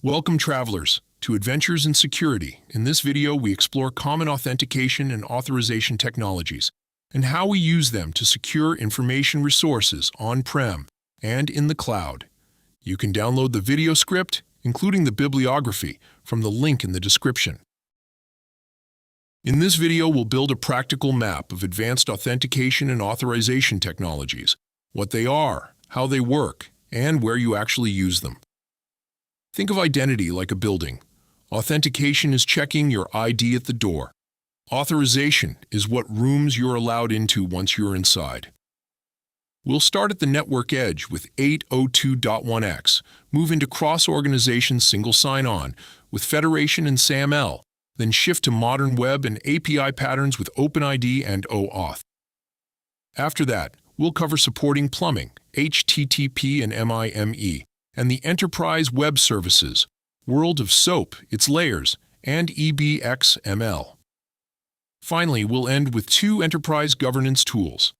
Welcome, travelers, to Adventures in Security. In this video, we explore common authentication and authorization technologies and how we use them to secure information resources on-prem and in the cloud. You can download the video script, including the bibliography, from the link in the description. In this video, we'll build a practical map of advanced authentication and authorization technologies, what they are, how they work, and where you actually use them. Think of identity like a building. Authentication is checking your ID at the door. Authorization is what rooms you're allowed into once you're inside. We'll start at the network edge with 802.1x, move into cross-organization single sign-on with Federation and SAML, then shift to modern web and API patterns with OpenID and OAuth. After that, we'll cover supporting plumbing, HTTP and MIME, and the enterprise web services, world of SOAP, its layers, and ebXML. Finally, we'll end with two enterprise governance tools,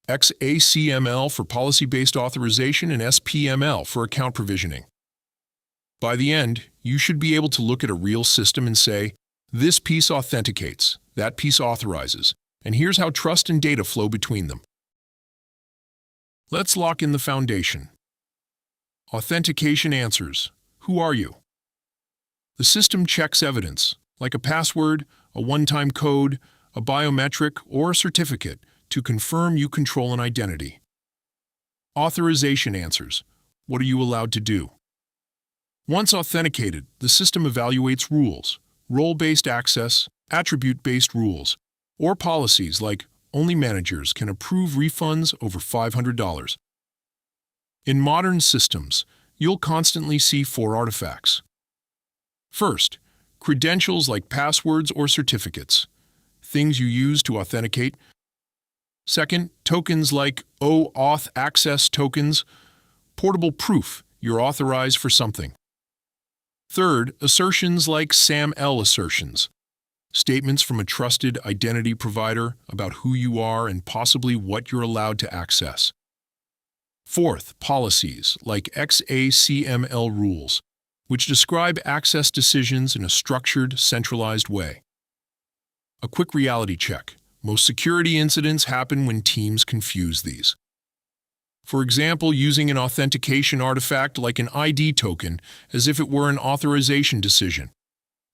XACML for policy-based authorization and SPML for account provisioning. By the end, you should be able to look at a real system and say, this piece authenticates, that piece authorizes, and here's how trust and data flow between them. Let's lock in the foundation. Authentication answers. Who are you? The system checks evidence, like a password, a one-time code, a biometric, or a certificate, to confirm you control an identity. Authorization answers. What are you allowed to do? Once authenticated, the system evaluates rules, role-based access, attribute-based rules, or policies like only managers can approve refunds over $500. In modern systems, you'll constantly see four artifacts. First, credentials like passwords or certificates, things you use to authenticate. Second, tokens like OAuth access tokens, portable proof you're authorized for something. Third, assertions like SAML assertions, statements from a trusted identity provider about who you are and possibly what you're allowed to access. Fourth, policies like XACML rules, which describe access decisions in a structured, centralized way. A quick reality check. Most security incidents happen when teams confuse these. For example, using an authentication artifact like an ID token as if it were an authorization decision.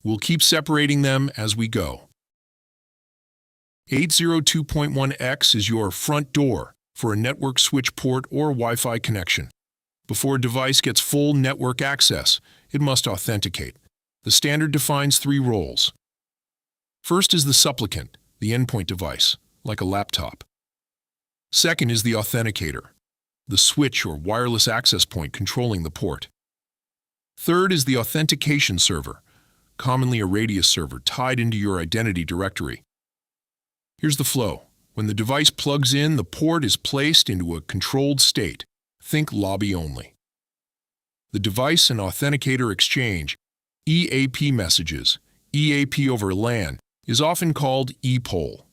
We'll keep separating them as we go. 802.1x is your front door for a network switch port or Wi-Fi connection. Before a device gets full network access, it must authenticate. The standard defines three roles. First is the supplicant, the endpoint device, like a laptop. Second is the authenticator, the switch or wireless access point controlling the port. Third is the authentication server, commonly a radius server tied into your identity directory. Here's the flow. When the device plugs in, the port is placed into a controlled state. Think lobby only. The device and authenticator exchange, EAP messages, EAP over LAN, is often called ePOL.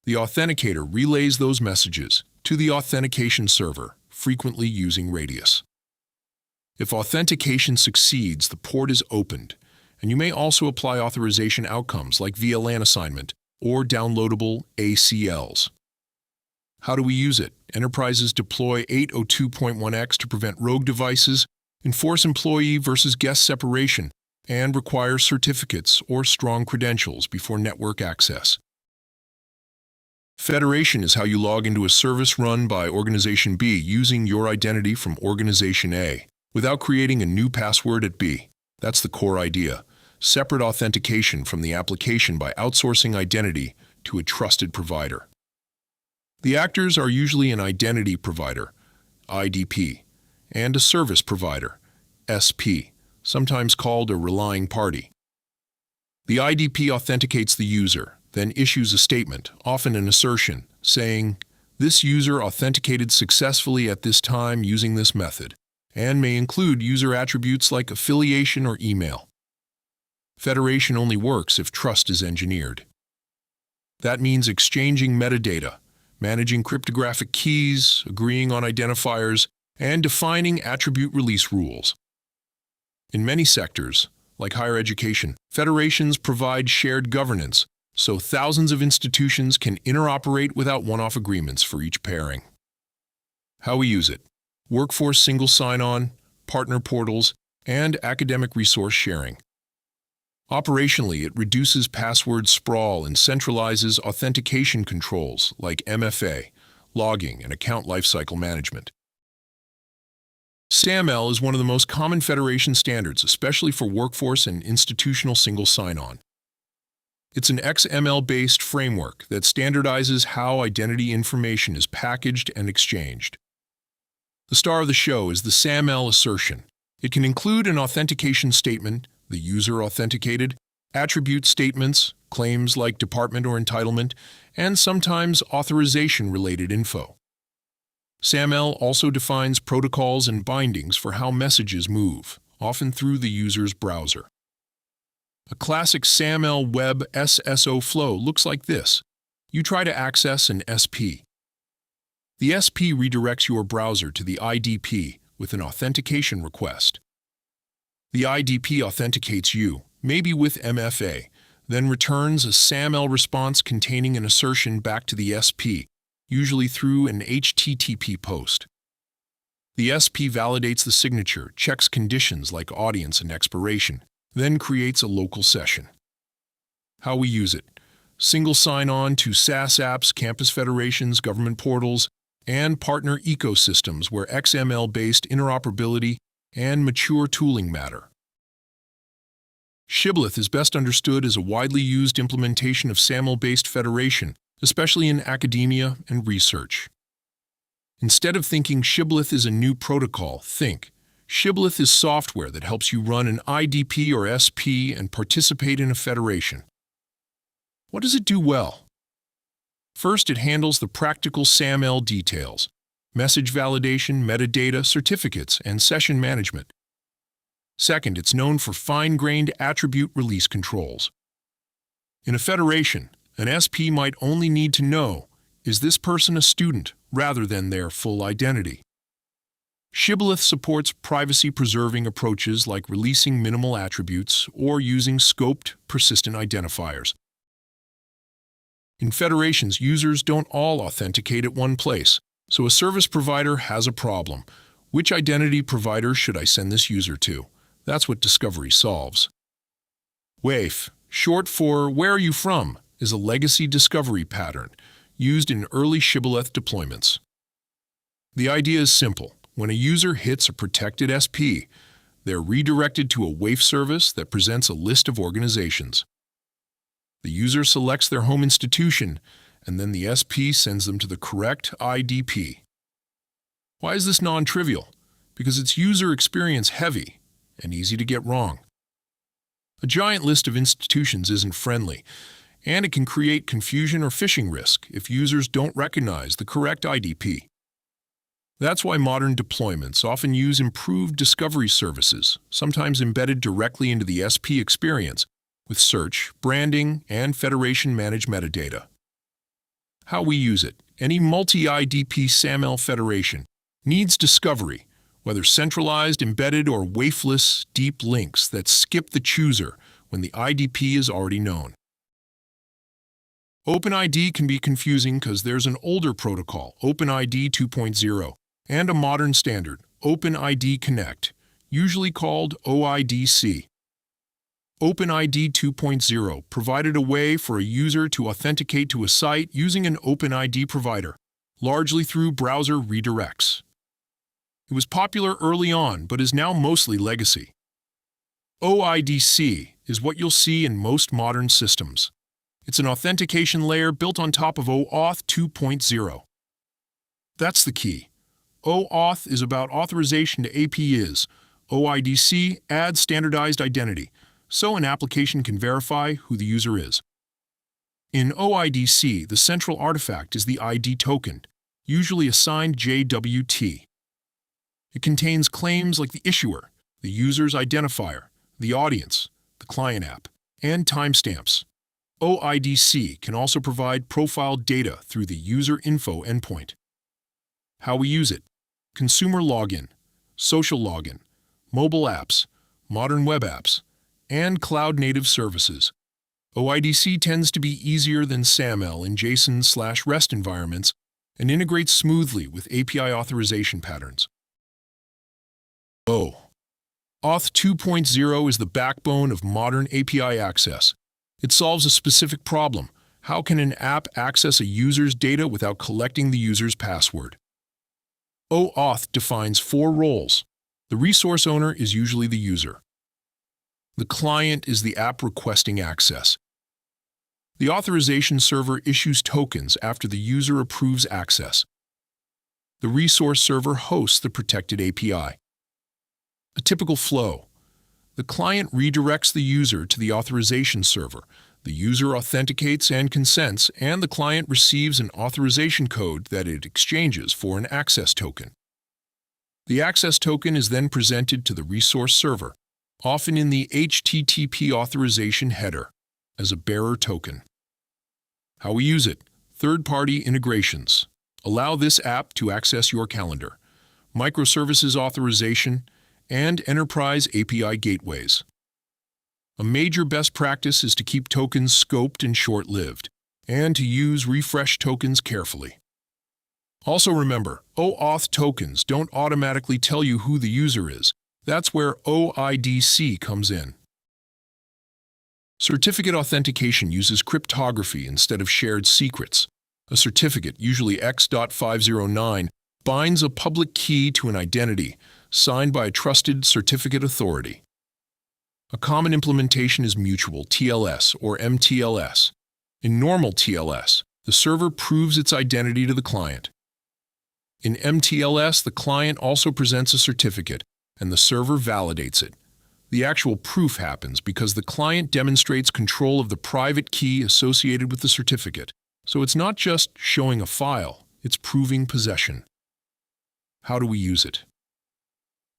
The authenticator relays those messages to the authentication server, frequently using radius. If authentication succeeds, the port is opened, and you may also apply authorization outcomes like VLAN assignment or downloadable ACLs. How do we use it? Enterprises deploy 802.1x to prevent rogue devices, enforce employee versus guest separation, and require certificates or strong credentials before network access. Federation is how you log into a service run by Organization B using your identity from Organization A without creating a new password at B. That's the core idea. Separate authentication from the application by outsourcing identity to a trusted provider. The actors are usually an identity provider, IDP, and a service provider, SP, sometimes called a relying party. The IDP authenticates the user, then issues a statement, often an assertion, saying, "This user authenticated successfully at this time using this method," and may include user attributes like affiliation or email. Federation only works if trust is engineered. That means exchanging metadata, managing cryptographic keys, agreeing on identifiers, and defining attribute release rules. In many sectors, like higher education, federations provide shared governance, so thousands of institutions can interoperate without one-off agreements for each pairing. How we use it: workforce single sign-on, partner portals, and academic resource sharing. Operationally, it reduces password sprawl and centralizes authentication controls like MFA, logging, and account lifecycle management. SAML is one of the most common federation standards, especially for workforce and institutional single sign-on. It's an XML-based framework that standardizes how identity information is packaged and exchanged. The star of the show is the SAML assertion. It can include an authentication statement, the user authenticated, attribute statements, claims like department or entitlement, and sometimes authorization-related info. SAML also defines protocols and bindings for how messages move, often through the user's browser. A classic SAML web SSO flow looks like this. You try to access an SP. The SP redirects your browser to the IDP with an authentication request. The IDP authenticates you, maybe with MFA, then returns a SAML response containing an assertion back to the SP, usually through an HTTP post. The SP validates the signature, checks conditions like audience and expiration, then creates a local session. How we use it: single sign-on to SaaS apps, campus federations, government portals, and partner ecosystems where XML-based interoperability and mature tooling matter. Shibboleth is best understood as a widely used implementation of SAML-based federation, especially in academia and research. Instead of thinking Shibboleth is a new protocol, think Shibboleth is software that helps you run an IDP or SP and participate in a federation. What does it do well? First, it handles the practical SAML details: message validation, metadata, certificates, and session management. Second, it's known for fine-grained attribute release controls. In a federation, an SP might only need to know, is this person a student, rather than their full identity. Shibboleth supports privacy-preserving approaches like releasing minimal attributes or using scoped, persistent identifiers. In federations, users don't all authenticate at one place, so a service provider has a problem. Which identity provider should I send this user to? That's what Discovery solves. WAF, short for Where Are You From?, is a legacy discovery pattern used in early Shibboleth deployments. The idea is simple. When a user hits a protected SP, they're redirected to a WAF service that presents a list of organizations. The user selects their home institution, and then the SP sends them to the correct IDP. Why is this non-trivial? Because it's user experience heavy and easy to get wrong. A giant list of institutions isn't friendly, and it can create confusion or phishing risk if users don't recognize the correct IDP. That's why modern deployments often use improved discovery services, sometimes embedded directly into the SP experience, with search, branding, and federation-managed metadata. How we use it: any multi-IDP SAML federation needs discovery, whether centralized, embedded, or wafeless deep links that skip the chooser when the IDP is already known. OpenID can be confusing because there's an older protocol, OpenID 2.0, and a modern standard, OpenID Connect, usually called OIDC. OpenID 2.0 provided a way for a user to authenticate to a site using an OpenID provider, largely through browser redirects. It was popular early on, but is now mostly legacy. OIDC is what you'll see in most modern systems. It's an authentication layer built on top of OAuth 2.0. That's the key. OAuth is about authorization to APIs. OIDC adds standardized identity, so an application can verify who the user is. In OIDC, the central artifact is the ID token, usually assigned JWT. It contains claims like the issuer, the user's identifier, the audience, the client app, and timestamps. OIDC can also provide profile data through the user info endpoint. How we use it: consumer login, social login, mobile apps, modern web apps, and cloud-native services. OIDC tends to be easier than SAML in JSON/REST environments and integrates smoothly with API authorization patterns. Auth 2.0 is the backbone of modern API access. It solves a specific problem. How can an app access a user's data without collecting the user's password? OAuth defines 4 roles. The resource owner is usually the user. The client is the app requesting access. The authorization server issues tokens after the user approves access. The resource server hosts the protected API. A typical flow. The client redirects the user to the authorization server. The user authenticates and consents, and the client receives an authorization code that it exchanges for an access token. The access token is then presented to the resource server, often in the HTTP authorization header, as a bearer token. How we use it: third-party integrations. Allow this app to access your calendar. Microservices authorization, and enterprise API gateways. A major best practice is to keep tokens scoped and short-lived, and to use refresh tokens carefully. Also remember, OAuth tokens don't automatically tell you who the user is. That's where OIDC comes in. Certificate authentication uses cryptography instead of shared secrets. A certificate, usually X.509, binds a public key to an identity, signed by a trusted certificate authority. A common implementation is mutual TLS or MTLS. In normal TLS, the server proves its identity to the client. In MTLS, the client also presents a certificate, and the server validates it. The actual proof happens because the client demonstrates control of the private key associated with the certificate. So it's not just showing a file, it's proving possession. How do we use it?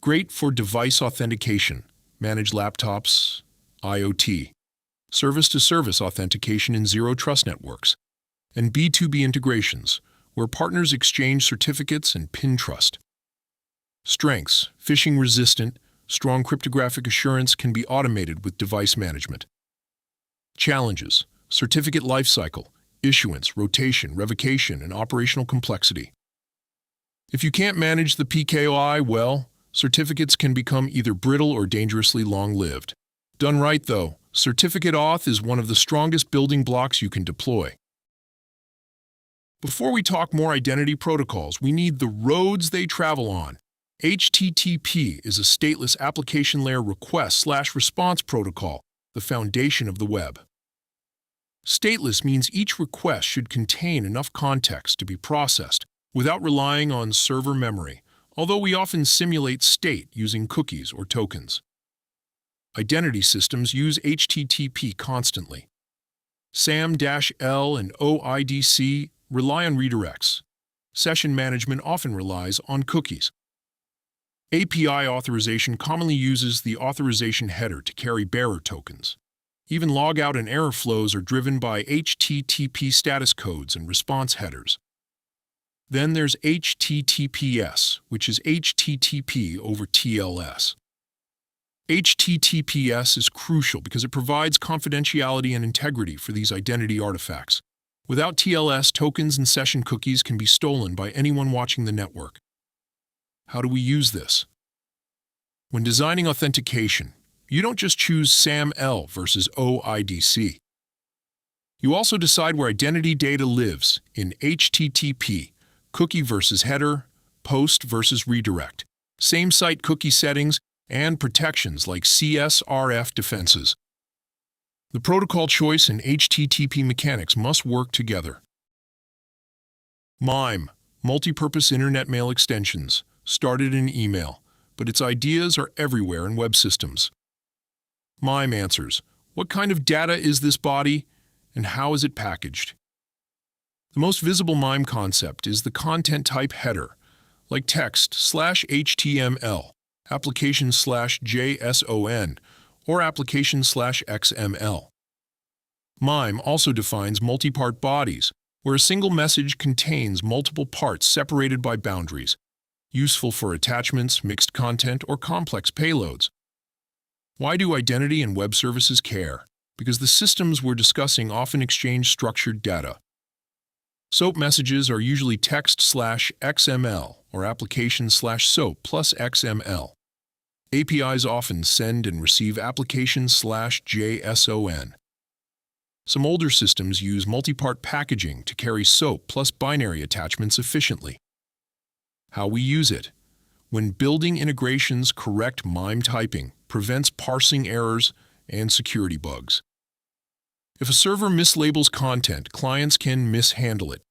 Great for device authentication, managed laptops, IoT, service-to-service authentication in zero-trust networks, and B2B integrations, where partners exchange certificates and PIN trust. Strengths: phishing-resistant, strong cryptographic assurance can be automated with device management. Challenges: certificate lifecycle, issuance, rotation, revocation, and operational complexity. If you can't manage the PKI well, certificates can become either brittle or dangerously long-lived. Done right, though, certificate auth is one of the strongest building blocks you can deploy. Before we talk more identity protocols, we need the roads they travel on. HTTP is a stateless application layer request/response protocol, the foundation of the web. Stateless means each request should contain enough context to be processed without relying on server memory, although we often simulate state using cookies or tokens. Identity systems use HTTP constantly. SAML and OIDC rely on redirects. Session management often relies on cookies. API authorization commonly uses the authorization header to carry bearer tokens. Even logout and error flows are driven by HTTP status codes and response headers. Then there's HTTPS, which is HTTP over TLS. HTTPS is crucial because it provides confidentiality and integrity for these identity artifacts. Without TLS, tokens and session cookies can be stolen by anyone watching the network. How do we use this? When designing authentication, you don't just choose SAML versus OIDC. You also decide where identity data lives in HTTP, cookie versus header, post versus redirect, same-site cookie settings, and protections like CSRF defenses. The protocol choice and HTTP mechanics must work together. MIME, multi-purpose internet mail extensions, started in email, but its ideas are everywhere in web systems. MIME answers: what kind of data is this body, and how is it packaged? The most visible MIME concept is the content type header, like text/HTML, application/JSON, or application/XML. MIME also defines multi-part bodies, where a single message contains multiple parts separated by boundaries, useful for attachments, mixed content, or complex payloads. Why do identity and web services care? Because the systems we're discussing often exchange structured data. SOAP messages are usually text/XML or application/SOAP plus XML. APIs often send and receive application/JSON. Some older systems use multi-part packaging to carry SOAP plus binary attachments efficiently. How we use it. When building integrations, correct MIME typing prevents parsing errors and security bugs. If a server mislabels content, clients can mishandle it.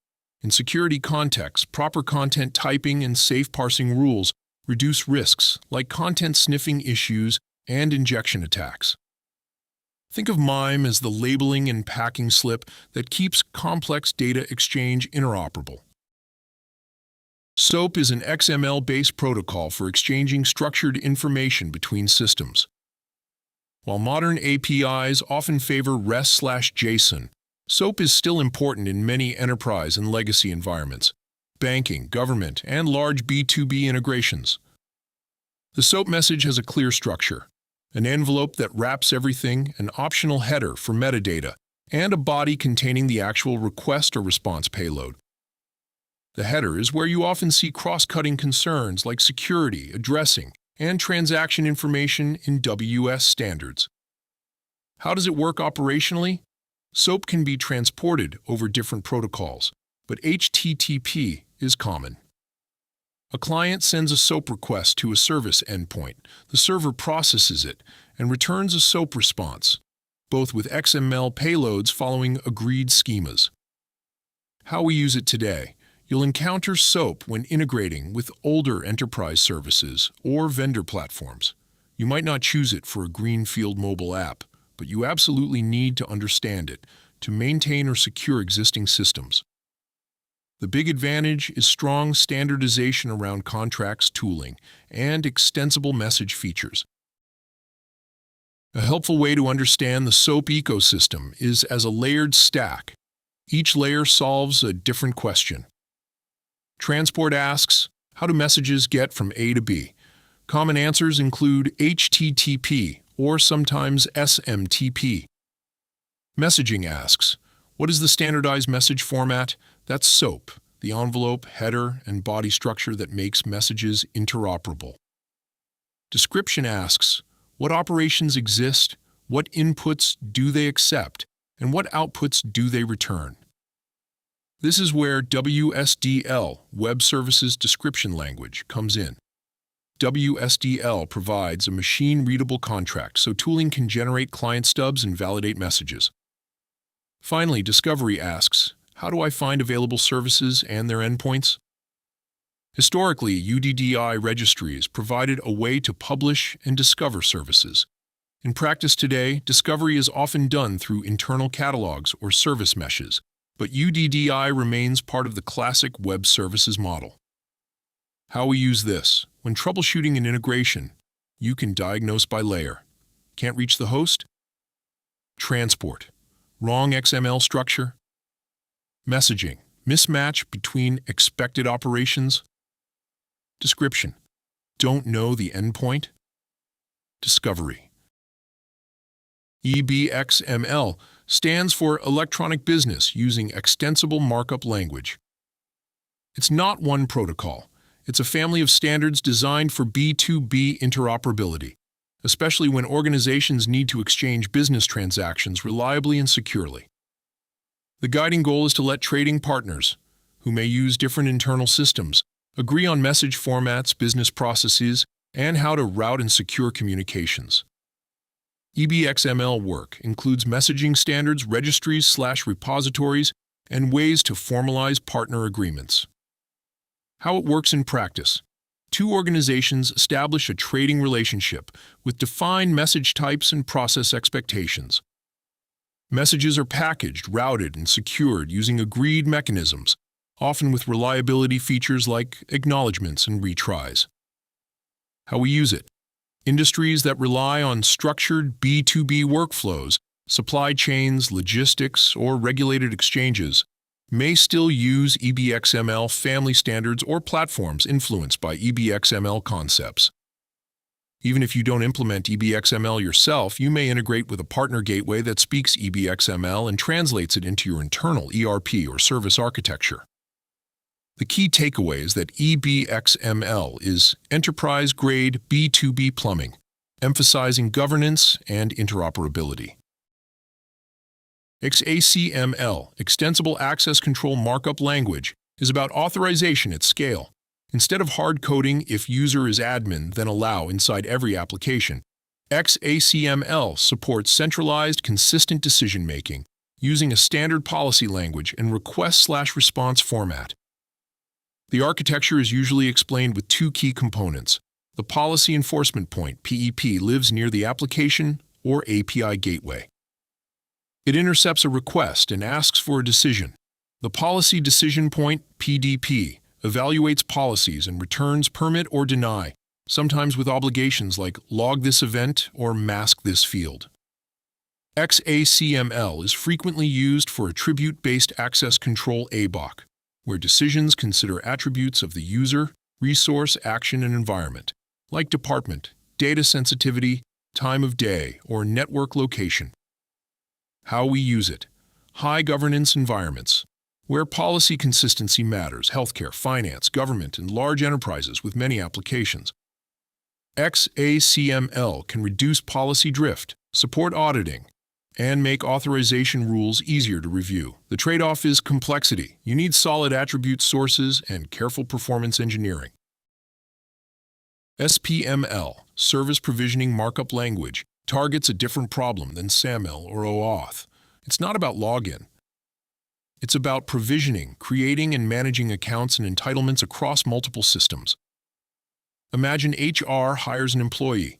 In security contexts, proper content typing and safe parsing rules reduce risks like content sniffing issues and injection attacks. Think of MIME as the labeling and packing slip that keeps complex data exchange interoperable. SOAP is an XML-based protocol for exchanging structured information between systems. While modern APIs often favor REST/JSON, SOAP is still important in many enterprise and legacy environments, banking, government, and large B2B integrations. The SOAP message has a clear structure, an envelope that wraps everything, an optional header for metadata, and a body containing the actual request or response payload. The header is where you often see cross-cutting concerns like security, addressing, and transaction information in WS standards. How does it work operationally? SOAP can be transported over different protocols, but HTTP is common. A client sends a SOAP request to a service endpoint. The server processes it and returns a SOAP response, both with XML payloads following agreed schemas. How we use it today. You'll encounter SOAP when integrating with older enterprise services or vendor platforms. You might not choose it for a greenfield mobile app, but you absolutely need to understand it to maintain or secure existing systems. The big advantage is strong standardization around contracts, tooling, and extensible message features. A helpful way to understand the SOAP ecosystem is as a layered stack. Each layer solves a different question. Transport asks, how do messages get from A to B? Common answers include HTTP or sometimes SMTP. Messaging asks, what is the standardized message format? That's SOAP, the envelope, header, and body structure that makes messages interoperable. Description asks, what operations exist? What inputs do they accept? And what outputs do they return? This is where WSDL, Web Services Description Language, comes in. WSDL provides a machine-readable contract so tooling can generate client stubs and validate messages. Finally, Discovery asks, how do I find available services and their endpoints? Historically, UDDI registries provided a way to publish and discover services. In practice today, discovery is often done through internal catalogs or service meshes, but UDDI remains part of the classic web services model. How we use this. When troubleshooting an integration, you can diagnose by layer. Can't reach the host? Transport. Wrong XML structure? Messaging. Mismatch between expected operations? Description. Don't know the endpoint? Discovery. ebXML stands for Electronic Business Using Extensible Markup Language. It's not one protocol. It's a family of standards designed for B2B interoperability, especially when organizations need to exchange business transactions reliably and securely. The guiding goal is to let trading partners, who may use different internal systems, agree on message formats, business processes, and how to route and secure communications. ebXML work includes messaging standards, registries/repositories, and ways to formalize partner agreements. How it works in practice. Two organizations establish a trading relationship with defined message types and process expectations. Messages are packaged, routed, and secured using agreed mechanisms, often with reliability features like acknowledgments and retries. How we use it. Industries that rely on structured B2B workflows, supply chains, logistics, or regulated exchanges, may still use ebXML family standards or platforms influenced by ebXML concepts. Even if you don't implement ebXML yourself, you may integrate with a partner gateway that speaks ebXML and translates it into your internal ERP or service architecture. The key takeaway is that ebXML is enterprise-grade B2B plumbing, emphasizing governance and interoperability. XACML, Extensible Access Control Markup Language, is about authorization at scale. Instead of hard coding if user is admin, then allow inside every application, XACML supports centralized, consistent decision-making using a standard policy language and request/response format. The architecture is usually explained with two key components. The policy enforcement point, PEP, lives near the application or API gateway. It intercepts a request and asks for a decision. The policy decision point, PDP, evaluates policies and returns permit or deny, sometimes with obligations like log this event or mask this field. XACML is frequently used for attribute-based access control ABAC, where decisions consider attributes of the user, resource, action, and environment, like department, data sensitivity, time of day, or network location. How we use it: high governance environments, where policy consistency matters, healthcare, finance, government, and large enterprises with many applications. XACML can reduce policy drift, support auditing, and make authorization rules easier to review. The trade-off is complexity. You need solid attribute sources and careful performance engineering. SPML, Service Provisioning Markup Language, targets a different problem than SAML or OAuth. It's not about login. It's about provisioning, creating and managing accounts and entitlements across multiple systems. Imagine HR hires an employee.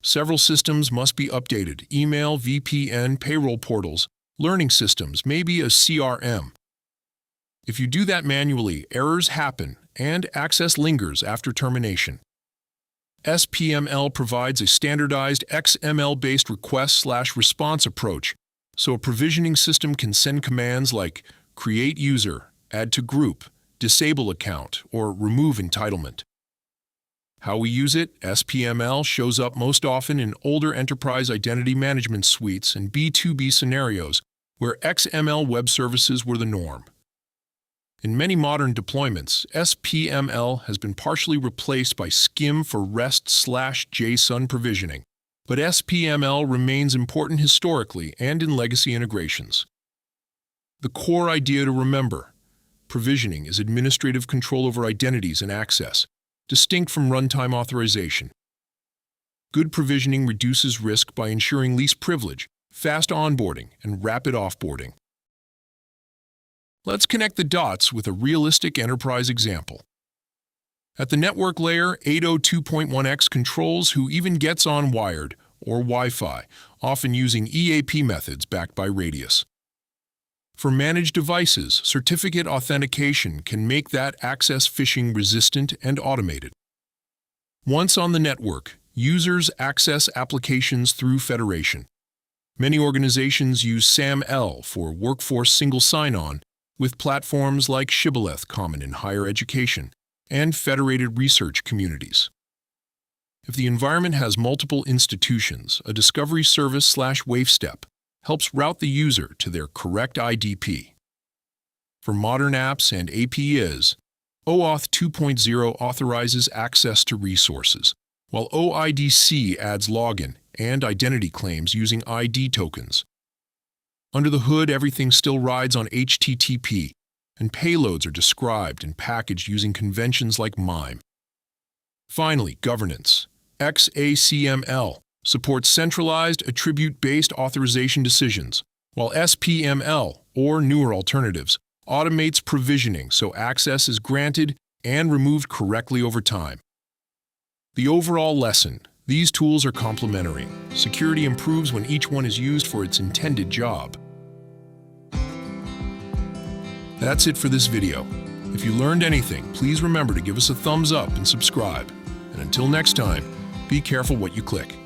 Several systems must be updated: email, VPN, payroll portals, learning systems, maybe a CRM. If you do that manually, errors happen and access lingers after termination. SPML provides a standardized XML-based request/response approach, so a provisioning system can send commands like create user, add to group, disable account, or remove entitlement. How we use it: SPML shows up most often in older enterprise identity management suites and B2B scenarios where XML web services were the norm. In many modern deployments, SPML has been partially replaced by SCIM for REST/JSON provisioning, but SPML remains important historically and in legacy integrations. The core idea to remember: provisioning is administrative control over identities and access, distinct from runtime authorization. Good provisioning reduces risk by ensuring least privilege, fast onboarding, and rapid offboarding. Let's connect the dots with a realistic enterprise example. At the network layer, 802.1x controls who even gets on wired or Wi-Fi, often using EAP methods backed by Radius. For managed devices, certificate authentication can make that access phishing resistant and automated. Once on the network, users access applications through federation. Many organizations use SAML for workforce single sign-on, with platforms like Shibboleth common in higher education and federated research communities. If the environment has multiple institutions, a discovery service/wave step helps route the user to their correct IDP. For modern apps and APIs, OAuth 2.0 authorizes access to resources, while OIDC adds login and identity claims using ID tokens. Under the hood, everything still rides on HTTP, and payloads are described and packaged using conventions like MIME. Finally, governance. XACML supports centralized, attribute-based authorization decisions, while SPML, or newer alternatives, automates provisioning so access is granted and removed correctly over time. The overall lesson: these tools are complementary. Security improves when each one is used for its intended job. That's it for this video. If you learned anything, please remember to give us a thumbs up and subscribe. And until next time, be careful what you click.